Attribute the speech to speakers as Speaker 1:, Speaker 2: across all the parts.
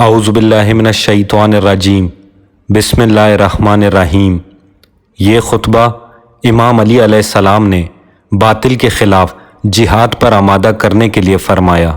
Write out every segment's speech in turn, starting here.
Speaker 1: اعوذ باللہ من الشیطان الرجیم بسم اللہ الرحمن الرحیم۔ یہ خطبہ امام علی علیہ السلام نے باطل کے خلاف جہاد پر آمادہ کرنے کے لیے فرمایا۔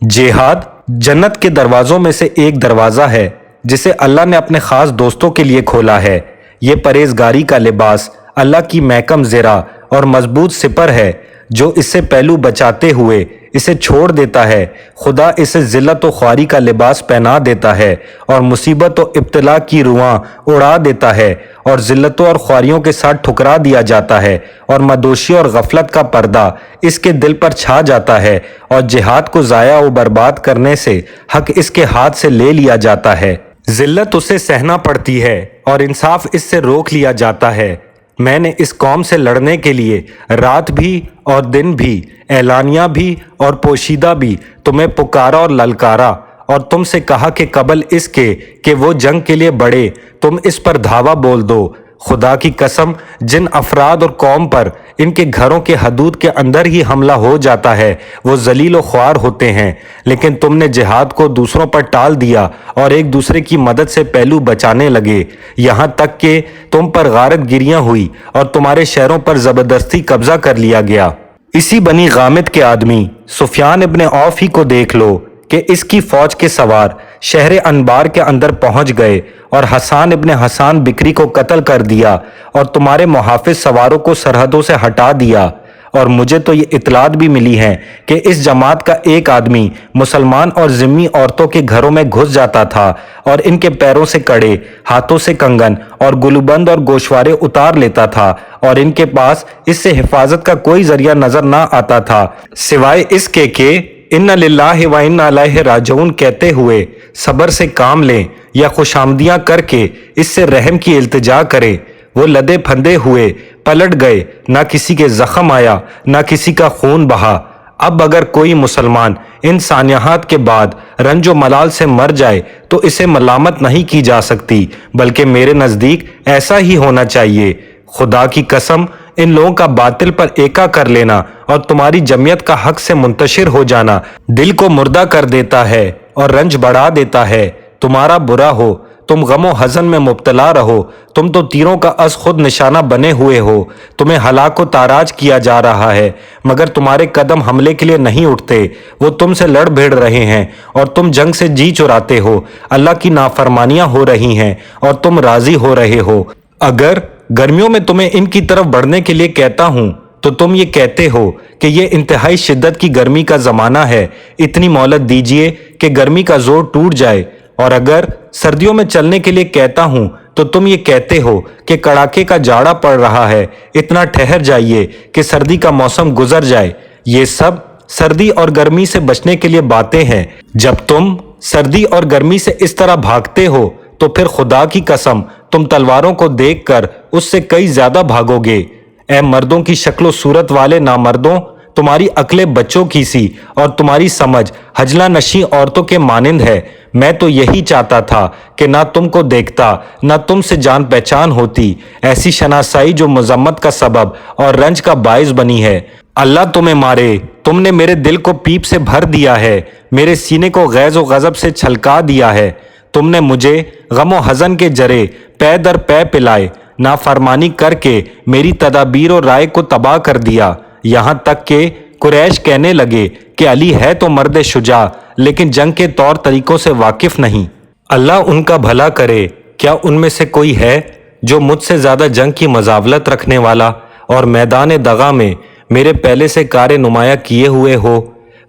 Speaker 1: جہاد جنت کے دروازوں میں سے ایک دروازہ ہے جسے اللہ نے اپنے خاص دوستوں کے لیے کھولا ہے۔ یہ پرہیزگاری کا لباس اللہ کی محکم زرہ اور مضبوط سپر ہے جو اس سے پہلو بچاتے ہوئے اسے چھوڑ دیتا ہے۔ خدا اسے ذلت و خواری کا لباس پہنا دیتا ہے اور مصیبت و ابتلا کی رواں اڑا دیتا ہے، اور ذلتوں اور خواریوں کے ساتھ ٹھکرا دیا جاتا ہے، اور مدوشی اور غفلت کا پردہ اس کے دل پر چھا جاتا ہے، اور جہاد کو ضائع و برباد کرنے سے حق اس کے ہاتھ سے لے لیا جاتا ہے۔ ذلت اسے سہنا پڑتی ہے اور انصاف اس سے روک لیا جاتا ہے۔ میں نے اس قوم سے لڑنے کے لیے رات بھی اور دن بھی، اعلانیہ بھی اور پوشیدہ بھی تمہیں پکارا اور للکارا، اور تم سے کہا کہ قبل اس کے کہ وہ جنگ کے لیے بڑھے تم اس پر دھاوا بول دو۔ خدا کی قسم، جن افراد اور قوم پر ان کے گھروں کے حدود کے اندر ہی حملہ ہو جاتا ہے وہ ذلیل و خوار ہوتے ہیں، لیکن تم نے جہاد کو دوسروں پر ٹال دیا اور ایک دوسرے کی مدد سے پہلو بچانے لگے، یہاں تک کہ تم پر غارت گریاں ہوئی اور تمہارے شہروں پر زبردستی قبضہ کر لیا گیا۔ اسی بنی غامد کے آدمی سفیان ابن عوف ہی کو دیکھ لو کہ اس کی فوج کے سوار شہر انبار کے اندر پہنچ گئے اور حسان ابن حسان بکری کو قتل کر دیا اور تمہارے محافظ سواروں کو سرحدوں سے ہٹا دیا۔ اور مجھے تو یہ اطلاعات بھی ملی ہیں کہ اس جماعت کا ایک آدمی مسلمان اور ذمی عورتوں کے گھروں میں گھس جاتا تھا اور ان کے پیروں سے کڑے، ہاتھوں سے کنگن اور گلوبند اور گوشوارے اتار لیتا تھا، اور ان کے پاس اس سے حفاظت کا کوئی ذریعہ نظر نہ آتا تھا سوائے اس کے کہ ان للہ و انا الیہ راجعون کہتے ہوئے صبر سے کام لیں یا خوشامدیاں کر کے اس سے رحم کی التجا کریں۔ وہ لدے پھندے ہوئے پلٹ گئے، نہ کسی کے زخم آیا نہ کسی کا خون بہا۔ اب اگر کوئی مسلمان ان سانحات کے بعد رنج و ملال سے مر جائے تو اسے ملامت نہیں کی جا سکتی، بلکہ میرے نزدیک ایسا ہی ہونا چاہیے۔ خدا کی قسم، ان لوگوں کا باطل پر ایکا کر لینا اور تمہاری جمعیت کا حق سے منتشر ہو جانا دل کو مردہ کر دیتا ہے اور رنج بڑھا دیتا ہے۔ تمہارا برا ہو، تم غم و حزن میں مبتلا رہو، تم تو تیروں کا از خود نشانہ بنے ہوئے ہو، تمہیں ہلاک و تاراج کیا جا رہا ہے، مگر تمہارے قدم حملے کے لیے نہیں اٹھتے۔ وہ تم سے لڑ بھیڑ رہے ہیں اور تم جنگ سے جی چراتے ہو، اللہ کی نافرمانیاں ہو رہی ہیں اور تم راضی ہو رہے ہو۔ اگر گرمیوں میں تمہیں ان کی طرف بڑھنے کے لیے کہتا ہوں تو تم یہ کہتے ہو کہ یہ انتہائی شدت کی گرمی کا زمانہ ہے، اتنی مہلت دیجیے کہ گرمی کا زور ٹوٹ جائے۔ اور اگر سردیوں میں چلنے کے لیے کہتا ہوں تو تم یہ کہتے ہو کہ کڑاکے کا جاڑا پڑ رہا ہے، اتنا ٹھہر جائیے کہ سردی کا موسم گزر جائے۔ یہ سب سردی اور گرمی سے بچنے کے لیے باتیں ہیں۔ جب تم سردی اور گرمی سے اس طرح بھاگتے ہو تو پھر خدا کی قسم تم تلواروں کو دیکھ کر اس سے کئی زیادہ بھاگو گے۔ اے مردوں کی شکل و صورت والے نامردوں، تمہاری عقلیں بچوں کی سی اور تمہاری سمجھ حجلہ نشیں عورتوں کے مانند ہے۔ میں تو یہی چاہتا تھا کہ نہ تم کو دیکھتا نہ تم سے جان پہچان ہوتی، ایسی شناسائی جو مذمت کا سبب اور رنج کا باعث بنی ہے۔ اللہ تمہیں مارے، تم نے میرے دل کو پیپ سے بھر دیا ہے، میرے سینے کو غیظ و غضب سے چھلکا دیا ہے۔ تم نے مجھے غم و حزن کے جرے پے در پے پلائے، نافرمانی کر کے میری تدابیر و رائے کو تباہ کر دیا، یہاں تک کہ قریش کہنے لگے کہ علی ہے تو مرد شجاع لیکن جنگ کے طور طریقوں سے واقف نہیں۔ اللہ ان کا بھلا کرے، کیا ان میں سے کوئی ہے جو مجھ سے زیادہ جنگ کی مزاولت رکھنے والا اور میدان دغا میں میرے پہلے سے کار نمایاں کیے ہوئے ہو؟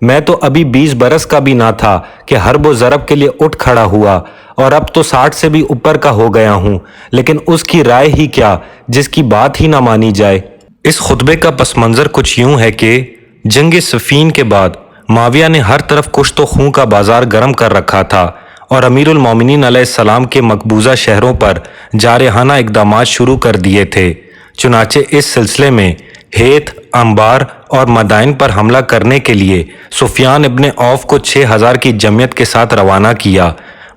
Speaker 1: میں تو ابھی 20 برس کا بھی نہ تھا کہ حرب و ضرب کے لیے اٹھ کھڑا ہوا، اور اب تو 60 سے بھی اوپر کا ہو گیا ہوں، لیکن اس کی رائے ہی کیا جس کی بات ہی نہ مانی جائے۔ اس خطبے کا پس منظر کچھ یوں ہے کہ جنگ صفین کے بعد معاویہ نے ہر طرف کشت و خون کا بازار گرم کر رکھا تھا اور امیر المومنین علیہ السلام کے مقبوضہ شہروں پر جارحانہ اقدامات شروع کر دیے تھے۔ چنانچہ اس سلسلے میں ہیت، انبار اور مدائن پر حملہ کرنے کے لیے سفیان ابن عوف کو 6000 کی جمعیت کے ساتھ روانہ کیا۔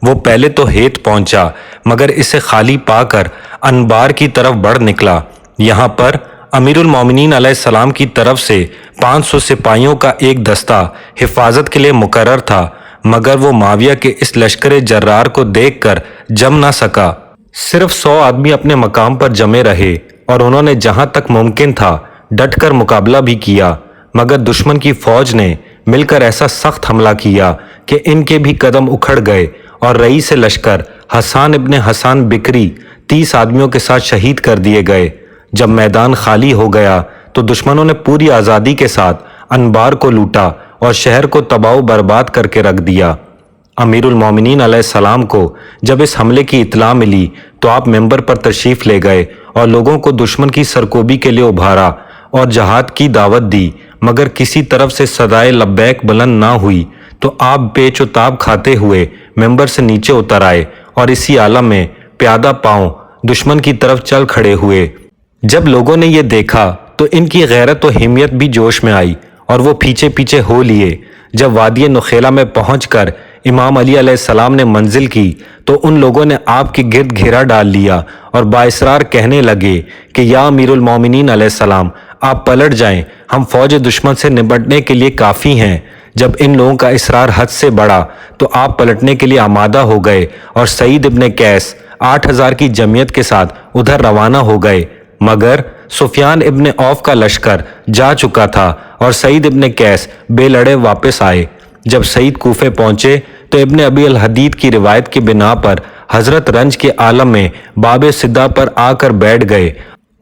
Speaker 1: وہ پہلے تو ہیت پہنچا مگر اسے خالی پا کر انبار کی طرف بڑھ نکلا۔ یہاں پر امیر المومنین علیہ السلام کی طرف سے 500 سپاہیوں کا ایک دستہ حفاظت کے لیے مقرر تھا، مگر وہ معاویہ کے اس لشکر جرار کو دیکھ کر جم نہ سکا۔ صرف 100 آدمی اپنے مقام پر جمے رہے اور انہوں نے جہاں تک ممکن تھا ڈٹ کر مقابلہ بھی کیا، مگر دشمن کی فوج نے مل کر ایسا سخت حملہ کیا کہ ان کے بھی قدم اکھڑ گئے اور رئیس لشکر حسان ابن حسان بکری 30 آدمیوں کے ساتھ شہید کر دیے گئے۔ جب میدان خالی ہو گیا تو دشمنوں نے پوری آزادی کے ساتھ انبار کو لوٹا اور شہر کو تباہ و برباد کر کے رکھ دیا۔ امیر المومنین علیہ السلام کو جب اس حملے کی اطلاع ملی تو آپ منبر پر تشریف لے گئے اور لوگوں کو دشمن کی سرکوبی کے لیے ابھارا اور جہاد کی دعوت دی، مگر کسی طرف سے صدائے لبیک بلند نہ ہوئی تو آپ پیچ و تاب کھاتے ہوئے منبر سے نیچے اتر آئے اور اسی عالم میں پیادہ پاؤں دشمن کی طرف چل کھڑے ہوئے۔ جب لوگوں نے یہ دیکھا تو ان کی غیرت و حمیت بھی جوش میں آئی اور وہ پیچھے پیچھے ہو لیے۔ جب وادی نخیلہ میں پہنچ کر امام علی علیہ السلام نے منزل کی تو ان لوگوں نے آپ کے گرد گھیرا ڈال لیا اور بااصرار کہنے لگے کہ یا امیر المومنین علیہ السلام، آپ پلٹ جائیں، ہم فوج دشمن سے نمٹنے کے لیے کافی ہیں۔ جب ان لوگوں کا اصرار حد سے بڑھا تو آپ پلٹنے کے لیے آمادہ ہو گئے اور سعید ابن قیس 8000 کی جمعیت کے ساتھ ادھر روانہ ہو گئے، مگر سفیان ابن عوف کا لشکر جا چکا تھا اور سعید ابن قیس بے لڑے واپس آئے۔ جب سعید کوفے پہنچے تو ابن ابی الحدید کی روایت کی بنا پر حضرت رنج کے عالم میں باب صدا پر آ کر بیٹھ گئے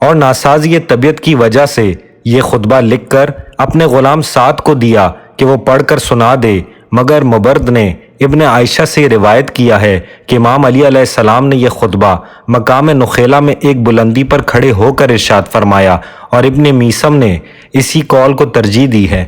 Speaker 1: اور ناسازی طبیعت کی وجہ سے یہ خطبہ لکھ کر اپنے غلام سعد کو دیا کہ وہ پڑھ کر سنا دے، مگر مبرد نے ابن عائشہ سے روایت کیا ہے کہ امام علی علیہ السلام نے یہ خطبہ مقام نخیلہ میں ایک بلندی پر کھڑے ہو کر ارشاد فرمایا اور ابن میسم نے اسی قول کو ترجیح دی ہے۔